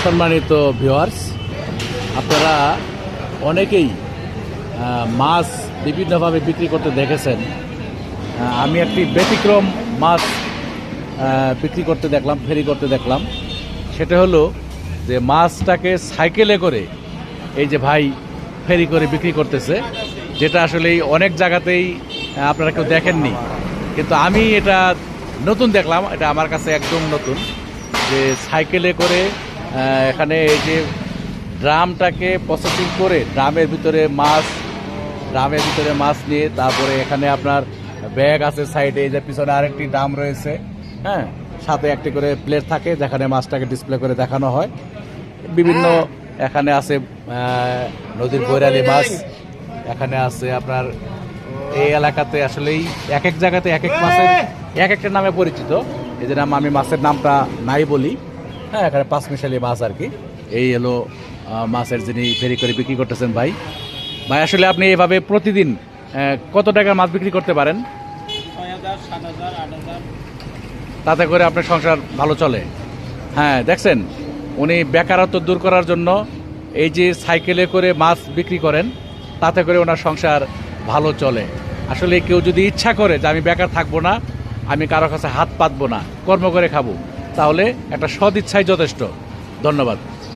সম্মানিত ভিউয়ার্স, আপনারা অনেকেই মাছ বিভিন্নভাবে বিক্রি করতে দেখেছেন। আমি একটি ব্যতিক্রম মাছ বিক্রি করতে দেখলাম, ফেরি করতে দেখলাম। সেটা হলো যে মাছটাকে সাইকেলে করে এই যে ভাই ফেরি করে বিক্রি করতেছে, যেটা আসলে অনেক জায়গাতেই আপনারা কেউ দেখেননি, কিন্তু আমি এটা নতুন দেখলাম। এটা আমার কাছে একদম নতুন, যে সাইকেলে করে এখানে এই যে ড্রামটাকে প্রসেসিং করে ড্রামের ভিতরে মাছ নিয়ে তারপরে এখানে আপনার ব্যাগ আছে সাইডে, এই যে পিছনে আরেকটি ড্রাম রয়েছে, হ্যাঁ, সাথে একটি করে প্লেট থাকে যেখানে মাছটাকে ডিসপ্লে করে দেখানো হয়। বিভিন্ন এখানে আছে নদীর বৈরালি মাছ, এখানে আছে আপনার এই এলাকাতে আসলেই এক এক জায়গাতে এক এক মাছের এক একটা নামে পরিচিত। এই জন্য আমি মাছের নামটা নাই বলি। হ্যাঁ, এখানে পাঁচমিশালি মাছ আর কি। এই হলো মাছের যিনি ফেরি করে বিক্রি করতেছেন ভাই। আসলে আপনি এভাবে প্রতিদিন কত টাকার মাছ বিক্রি করতে পারেন? ৬,০০০, ৭,০০০, ৮,০০০। তাতে করে আপনার সংসার ভালো চলে? হ্যাঁ, দেখছেন, উনি বেকারত্ব দূর করার জন্য এই যে সাইকেলে করে মাছ বিক্রি করেন, তাতে করে ওনার সংসার ভালো চলে। আসলে কেউ যদি ইচ্ছা করে যে আমি বেকার থাকবো না, আমি কারো কাছে হাত পাতবো না, কর্ম করে খাবো, তাহলে একটা সদ ইচ্ছাই যথেষ্ট। ধন্যবাদ।